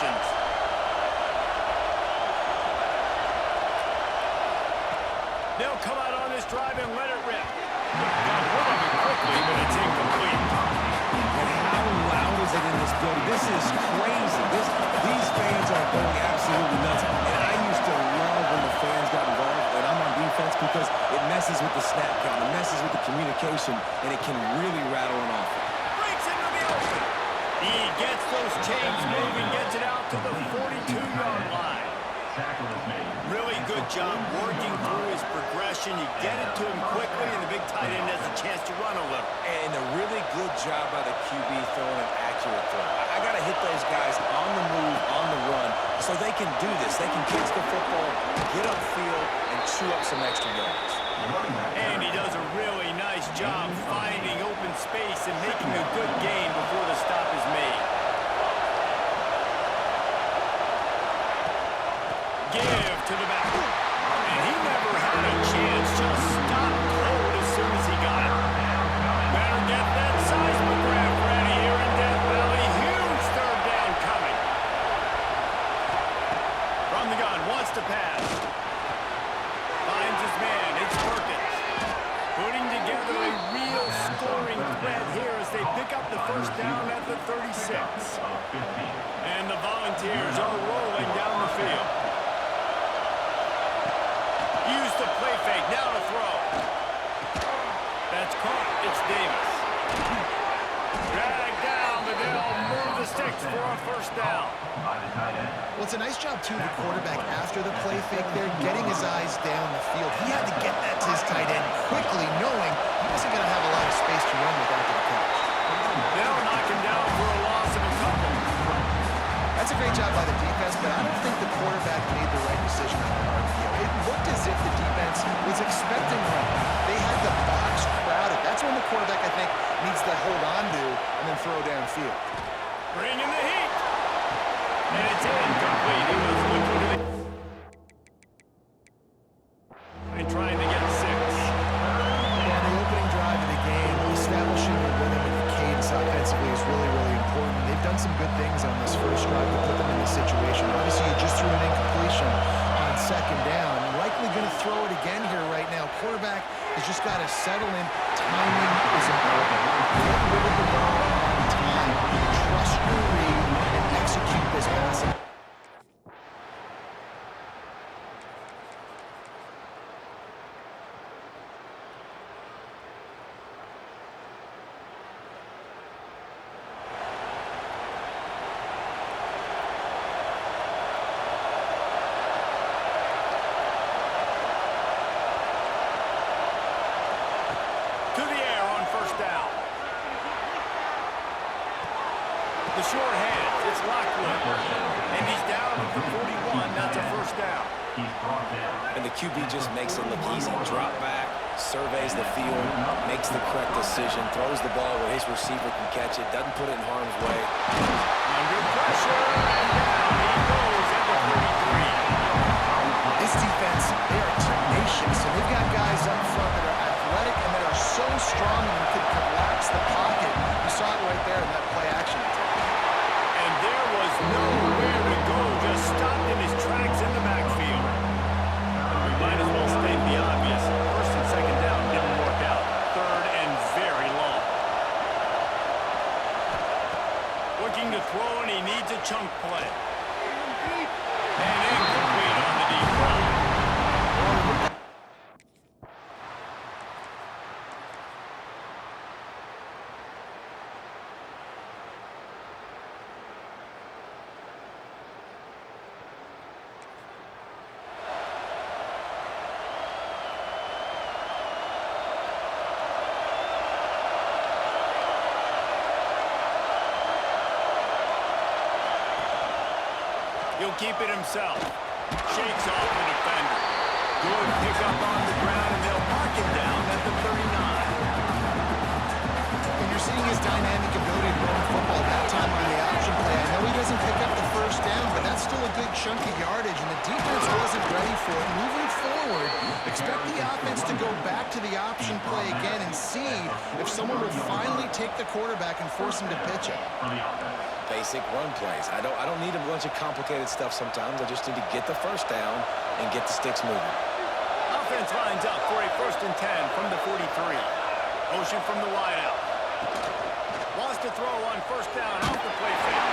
possessions. They'll come out on this drive and let it rip. Got rid of it quickly, but it's incomplete. And how loud is it in this building? This is crazy. These fans are going absolutely nuts. And I used to love when the fans got involved when I'm on defense because it messes with the snap count, it messes with the communication, and it can really rattle an offense. Breaks into the open. He gets those chains moving, gets it out to the 42-yard line. Really good job working through his progression. You get it to him quickly, and the big tight end has a chance to run a little. And a really good job by the QB throwing an accurate throw. I got to hit those guys on the move, on the run, so they can do this. They can catch the football, get upfield, and chew up some extra yards. And he does a really nice job finding open space and making a good gain before the stop is made. Give to the back. And he never had a chance. Just stopped cold as soon as he got it. Better get that seismograph ready here in Death Valley. Huge third down coming. From the gun, wants to pass. Finds his man. It's Perkins. Putting together a real scoring threat here as they pick up the first down at the 36. And the Volunteers are rolling down the field. Use the play fake, now to throw. That's caught, it's Davis. Drag down, but they'll move the sticks for a first down. Well, it's a nice job, too, the quarterback after the play fake there, getting his eyes down the field. He had to get that to his tight end quickly, knowing he wasn't going to have a lot of space to run with after the catch. They'll knock him down for a loss of a couple. That's a great job by the defense, but I don't think the quarterback made the right decision on the RPO. It looked as if the defense was expecting run. They had the box crowded. That's when the quarterback, I think, needs to hold on to and then throw downfield. Bring in the heat. And it's incomplete. He was looking at it. And trying to get 6. Yeah, the opening drive of the game, establishing the rhythm and the cadence offensively is really, really important. They've done some good things on this first drive to put them in this situation. Obviously, you just threw an incompletion on second down. Likely going to throw it again here right now. Quarterback has just got to settle in. Timing is important. Get rid of the ball on time. Trust your read and execute this passing. To the air on first down. The short hands, it's Lockwood. And he's down at the 41. That's a first down. And the QB just makes it look easy. Drop back, surveys the field, makes the correct decision, throws the ball where his receiver can catch it, doesn't put it in harm's way. Under pressure, and down he goes at the 33. This defense, they are tenacious, and they've got guys up front that are athletic and that are so strong and can collapse the pocket. You saw it right there in that play action attack. And there was nowhere to go, just stopped in his tracks in the backfield. We might as well state the obvious. First and second down didn't work out. Third and very long. Looking to throw, and he needs a chunk play. And incomplete on the deep ball. He'll keep it himself. Shakes off the defender. Good pick up on the ground, and they'll mark him down at the 39. And you're seeing his dynamic ability to run the football that time on the option play. I know he doesn't pick up the first down, but that's still a good chunk of yardage, and the defense wasn't ready for it. Moving forward, expect the offense to go back to the option play again and see if someone will finally take the quarterback and force him to pitch it. basic run plays. I don't need a bunch of complicated stuff sometimes. I just need to get the first down and get the sticks moving. Offense lines up for a 1st and 10 from the 43. Motion from the wideout. Wants to throw on 1st down off the play fake.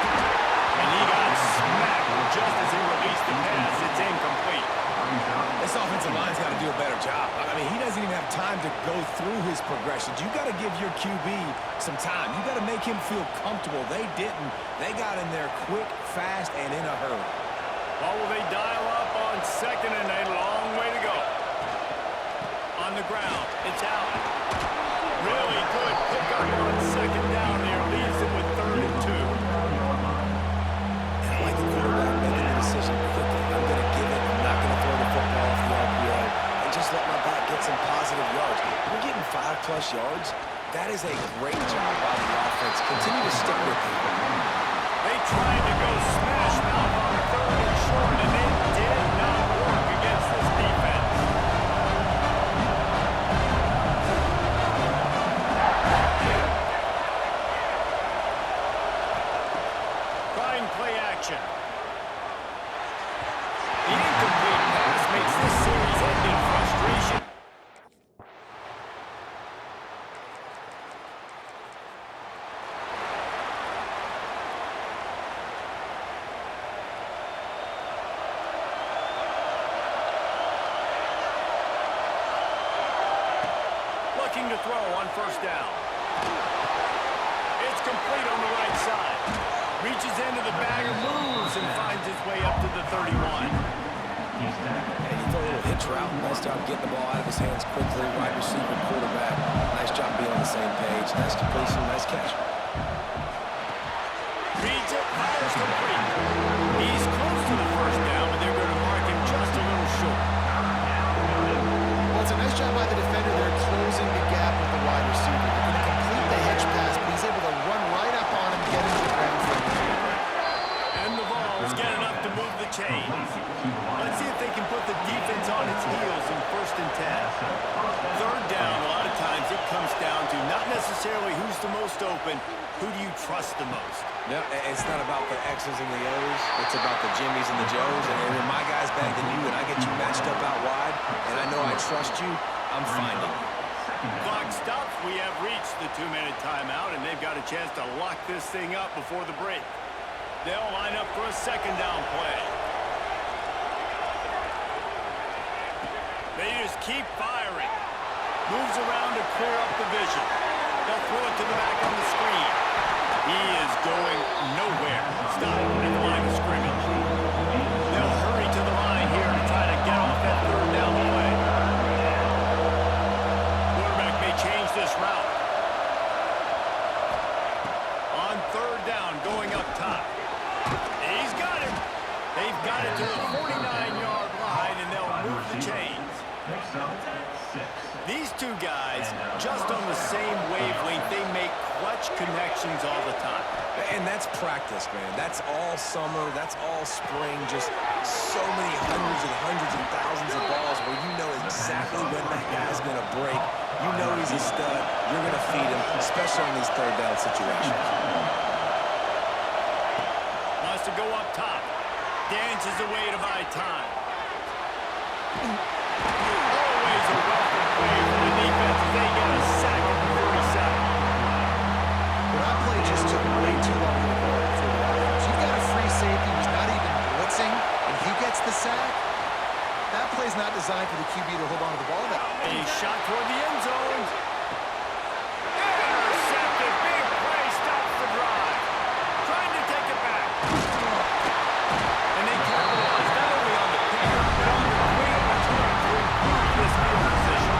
And he got smacked just as he released the pass. It's incomplete. This offensive line's got to do a better job. I mean, he doesn't even have time to go through his progressions. You got to give your QB some time. You got to make him feel comfortable. They didn't. They got in there quick, fast, and in a hurry. Well, will they dial up on 2nd and a long way to go? On the ground, it's out. Really good pickup on 2nd down there. Leaves it with 3rd and 2. And I like the quarterback making the decision quickly. I'm going to give it. I'm not going to throw the football off the RPO and just let my back get some positive yards. We're getting 5+ yards. That is a great job by the offense. Continue to stick with it. They tried to go smash mouth on 3rd and short, and it did not work against this defense. Trying play action. The incomplete pass makes this series end in frustration. Looking to throw on 1st down. It's complete on the right side. Reaches into the bag of moves and finds his way up to the 31. And you throw a little hitch route. Nice job getting the ball out of his hands quickly. Wide receiver, quarterback. Nice job being on the same page. Nice completion, nice catch. Reads it, fires complete. He's close to the 1st down, but they're going to mark him just a little short. Well, it's a nice job by the defender there, closing the gap with the wide receiver. They're going to complete the hitch pass, but he's able to run right up on him, get into the ground for him. And the ball's get enough to move the chains. Let's see if they can put the defense on its heels in 1st and 10. 3rd down, a lot of times it comes down to not necessarily who's the most open, who do you trust the most? Yep, it's not about the X's and the O's. It's about the Jimmies and the Joes. And when my guy's better than you and I get you matched up out wide, and I know I trust you, I'm finding you. Clock stops. We have reached the 2-minute timeout, and they've got a chance to lock this thing up before the break. They'll line up for a 2nd down play. They just keep firing. Moves around to clear up the vision. They'll throw it to the back on the screen. He is going nowhere. Stop at the line of scrimmage. They'll hurry to the line here to try to get off that 3rd down play. Quarterback may change this route. On 3rd down, going up top. He's got it. They've got it to the 49-yard line, and they'll move the chains. These two guys, just on the same wavelength, they make clutch connections all the time. And that's practice, man. That's all summer. That's all spring. Just so many hundreds and thousands of balls where you know exactly when that guy's going to break. You know he's a stud. You're going to feed him, especially in these 3rd down situations. Wants to go up top. Dances away to buy time. Always a welcome play for the defense as they get a sack at the 37. Well, that play just took way too long to go for the offense. You've got a free safety who's not even blitzing, and he gets the sack. That play's not designed for the QB to hold on to the ball. A shot toward the end zone. Intercepted. Big play. Stops the drive. Trying to take it back. And they capitalize not only on the pick, but on the quick return to improve this field position.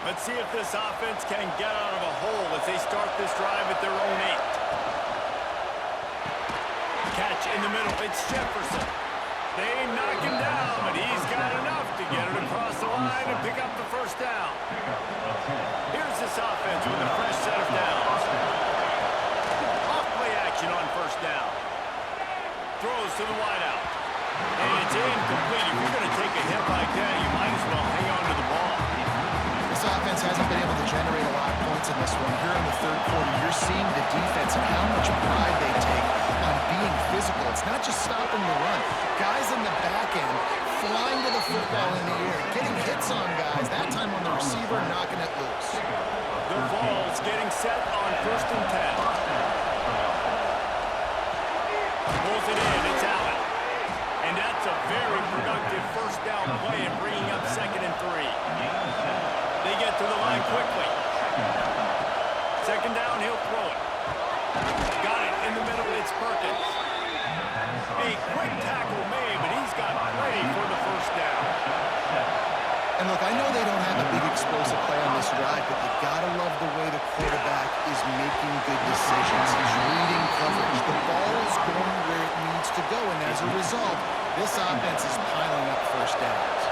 Let's see if this offense can get out of a hole as they start this drive at their own 8. Catch in the middle. It's Jefferson. They knock him down, but he's got enough to get it across the line and pick up the 1st down. Here's this offense with a fresh set of downs. Off play action on 1st down. Throws to the wideout. And it's incomplete. If you're going to take a hit like that, you might as well hang on to the ball. This offense hasn't been able to generate a lot of points in this one. Here in the third quarter, you're seeing the defense and how much pride they take on being physical. It's not just stopping the run. Guys in the back end flying to the football in the air, getting hits on guys, that time on the receiver, knocking it loose. The Vols getting set on 1st and 10. Pulls it in, it's Allen. And that's a very productive first down play and bringing up 2nd and 3. They get to the line quickly. 2nd down, he'll throw it. Got it in the middle, it's Perkins. A quick tackle made, but he's got plenty for the first down. And look, I know they don't have a big explosive play on this drive, but you gotta love the way the quarterback is making good decisions. He's reading coverage. The ball is going where it needs to go, and as a result, this offense is piling up first downs.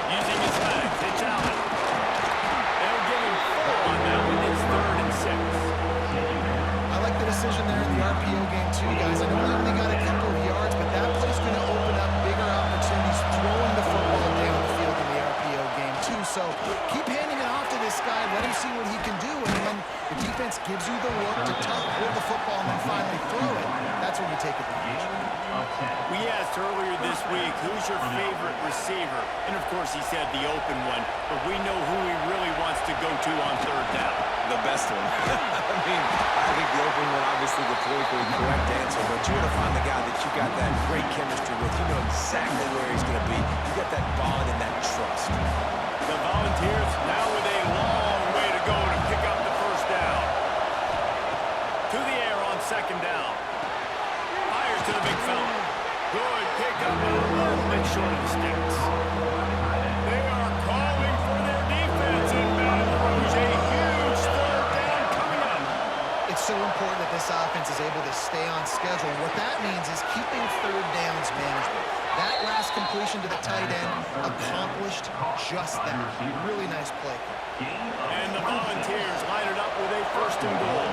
Using his legs, it's Allen. They'll give him 4 on that one. It's 3rd and 6. I like the decision there in the RPO game too, guys. I know we only got a couple of yards, but that play's going to open up bigger opportunities throwing the football down the field in the RPO game too. So keep handing it off to this guy. Let him see what he can do. And when the defense gives you the look to hold the football and then finally throw it, that's when you take advantage. We asked earlier this week, who's your favorite receiver? And of course he said the open one, but we know who he really wants to go to on 3rd down. The best one. I think the open one, obviously the politically correct answer, but you're going to find the guy that you got that great chemistry with. You know exactly where he's going to be. You got that bond and that trust. The Volunteers now with a long way to go to pick up the first down. To the air on 2nd down. Fires to the big fella. Good pickup, a little bit short of the sticks. They are calling for their defense in Baton Rouge. A huge 3rd down coming up. It's so important that this offense is able to stay on schedule. And what that means is keeping 3rd downs manageable. That last completion to the tight end accomplished just that. Really nice play. And the Volunteers line it up with a 1st and goal.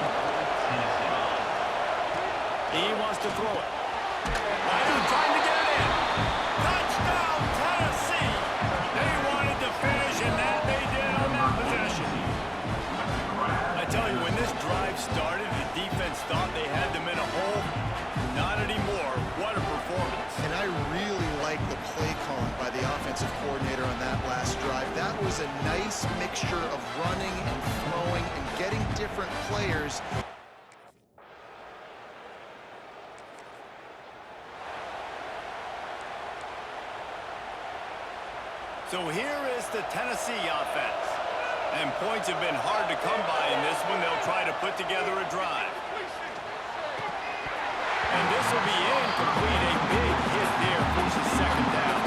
He wants to throw it. Biden trying to get it in. Touchdown, Tennessee. They wanted to finish, and that they did on that possession. I tell you, when this drive started, the defense thought they had them in a hole. Not anymore. What a performance. And I really like the play calling by the offensive coordinator on that last drive. That was a nice mixture of running and throwing and getting different players. So here is the Tennessee offense. And points have been hard to come by in this one. They'll try to put together a drive. And this will be incomplete. A big hit there forces 2nd down.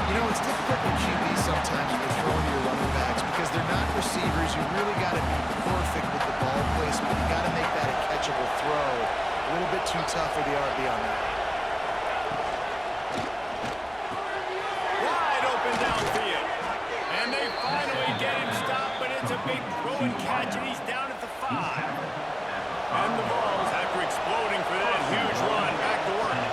You know, it's difficult for QB sometimes when you're throwing to your running backs because they're not receivers. You really got to be perfect with the ball placement. You got to make that a catchable throw. A little bit too tough for the RB on that. Wide open downfield. And they finally get him stopped, but it's a big throw and catch, and he's down at the 5. And the Vols, after exploding for that huge run, back to work.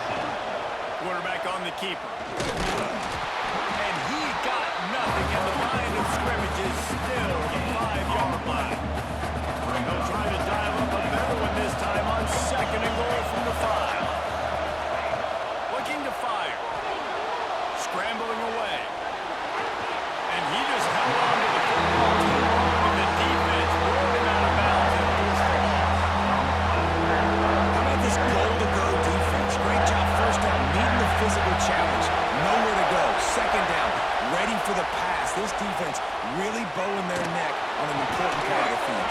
Quarterback on the keeper. And he got nothing, and the line of scrimmage is still the 5-yard line. They'll try to dial up a better one this time on 2nd and goal from the 5. Looking to fire. Scrambling away. And he just held on to the football too long, and the defense rolled him out of bounds and forced the loss. How about this goal-to-go defense? Great job first down, meeting the physical challenge. Nowhere to go. 2nd down, ready for the pass. This defense really bowing their neck on an important part of the field.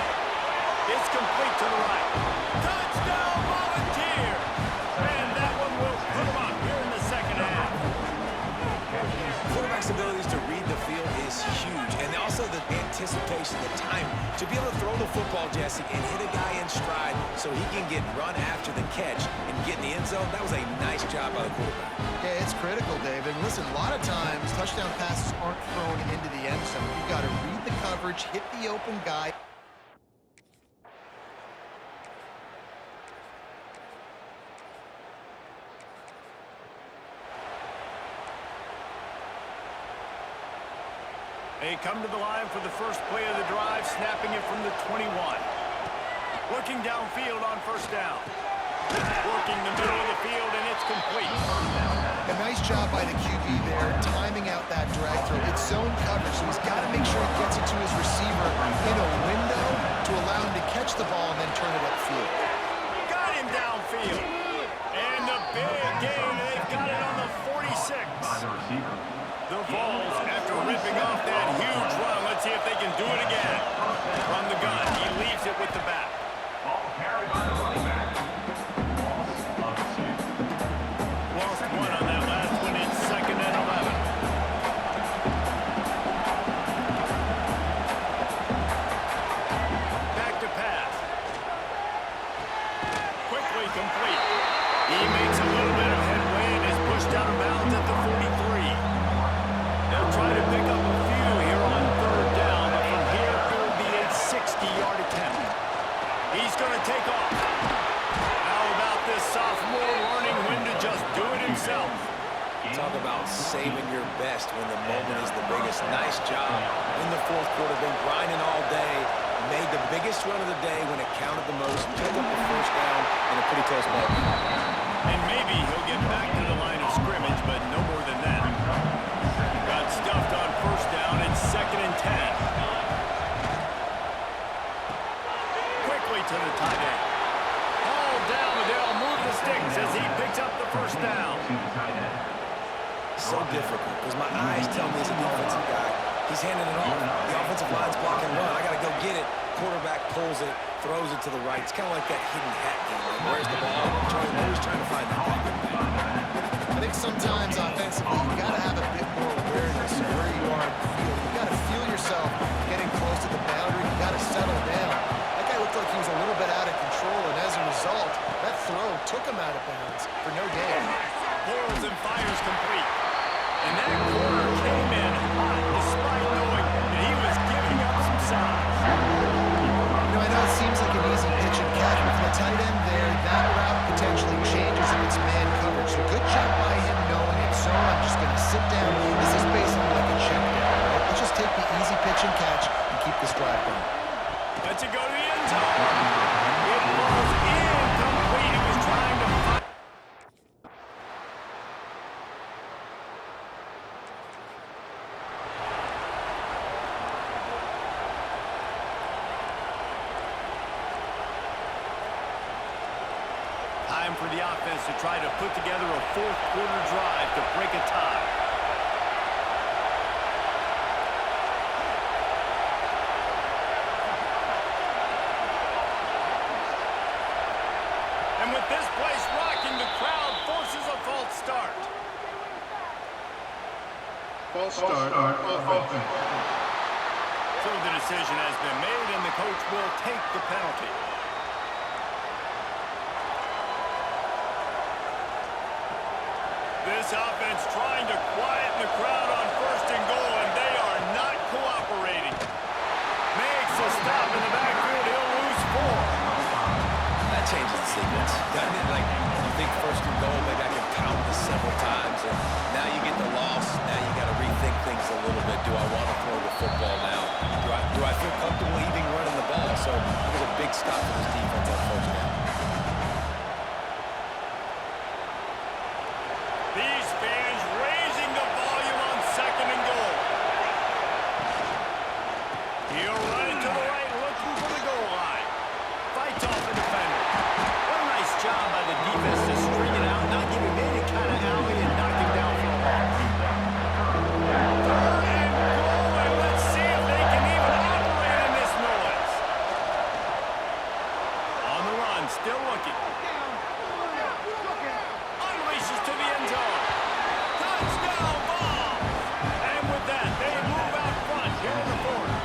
It's complete to the right. Touchdown, Volunteer! And that one will put him up here in the 2nd half. Quarterback's abilities to read the field is huge, and also the anticipation, the time to be able to throw the football, Jesse, and hit a guy in stride so he can get run after the catch and get in the end zone. That was a nice job by the quarterback. Yeah, it's critical, Dave. And listen, a lot of times touchdown passes aren't thrown into the end zone. You've got to read the coverage, hit the open guy. They come to the line for the first play of the drive, snapping it from the 21. Looking downfield on first down. Working the middle of the field, and it's complete. A nice job by the QB there, timing out that drag throw. It's zone coverage, so he's got to make sure he gets it to his receiver in a window to allow him to catch the ball and then turn it upfield. Got him downfield. And the big gain, they've got it on the 46. The Vols, after ripping off that huge run, let's see if they can do it again. From the gun, he leaves it with the back. Lost one on that last one. It's 2nd and 11. Back to pass. Quickly complete. He makes a little bit of headway and is pushed out of bounds at the 43. They'll try to pick up a few here on 3rd down, but from here it will be a 60-yard attempt. He's going to take off. How about this sophomore learning when to just do it himself? Talk about saving your best when the moment is the biggest. Nice job in the 4th quarter. Been grinding all day. Made the biggest run of the day when it counted the most. Took up the first down in a pretty close ball. And maybe he'll get back to the line of scrimmage, but no more than that. Got stuffed on first down. It's 2nd and 10. Quickly to the tight end. Hauled down, but they'll move the sticks as he picks up the first down. So difficult because my eyes tell me as a defensive guy, he's handing it off. The offensive line's blocking run. I got to go get it. Quarterback pulls it, throws it to the right. It's kind of like that hidden hat game. Like, where's the ball? Always trying to find that ball. I think sometimes offensively, you got to have a bit more awareness of where you are in the field. You got to feel yourself getting close to the boundary. You got to settle down. That guy looked like he was a little bit out of control, and as a result, that throw took him out of bounds for no gain. Pulls and fires complete. And that corner came in hot despite knowing that he was giving up some size. You know, I know it seems like an easy pitch and catch, but for the tight end there, that route potentially changes if it's man coverage. So good job by him knowing it's zone. I'm just going to sit down. This is basically like a check down, right? Let's just take the easy pitch and catch and keep this drive going. Lets it go to the end zone. It falls incomplete. He was trying to find. Time for the offense to try to put together a 4th quarter drive to break a tie. And with this place rocking, the crowd forces a false start. False start on offense. So the decision has been made, and the coach will take the penalty. This offense trying to quieten the crowd on 1st and goal, and they are not cooperating. Makes a stop in the backfield. He'll lose 4. That changes the sequence, doesn't it? Like, you think 1st and goal, maybe I can count this several times, and now you get the loss. Now you got to rethink things a little bit. Do I want to throw the football now? Do I feel comfortable even running the ball? So it was a big stop for this defense on 1st down. These fans raising the volume on 2nd and goal. He'll run it to the right, looking for the goal line. Fights off the defender. What a nice job by the defense to string it out, not giving him any kind of alley and knock him down for a loss. 3rd and goal, and let's see if they can even operate in this noise. On the run, still looking. Unleashes to the end zone. Touchdown ball. And with that, they move out front here in the 4th.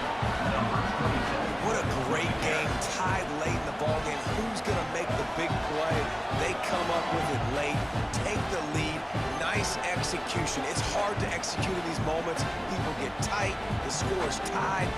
What a great game, tied late in the ballgame. Who's going to make the big play? They come up with it late, take the lead. Nice execution. It's hard to execute in these moments. People get tight. The score is tied.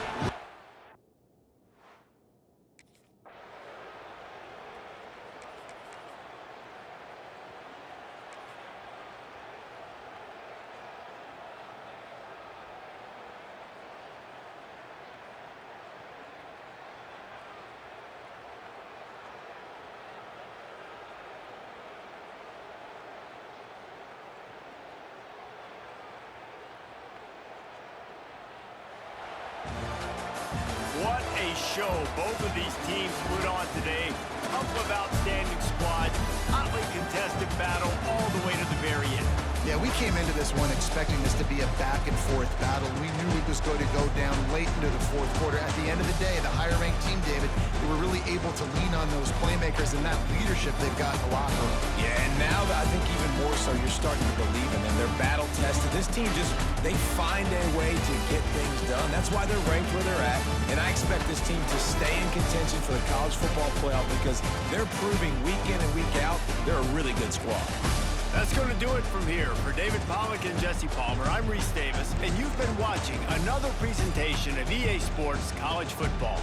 What a show both of these teams put on today. Couple of outstanding squads, hotly contested battle all the way to the very end. Yeah, we came into this one expecting this to be a back-and-forth battle. We knew it was going to go down late into the fourth quarter. At the end of the day, the higher-ranked team, David, they were really able to lean on those playmakers and that leadership they've got in the locker room. Yeah, and now I think even more so, you're starting to believe in them. They're battle-tested. This team they find a way to get things done. That's why they're ranked where they're at. And I expect this team to stay in contention for the college football playoff because they're proving week in and week out they're a really good squad. That's going to do it from here. For David Pollack and Jesse Palmer, I'm Reese Davis, and you've been watching another presentation of EA Sports College Football.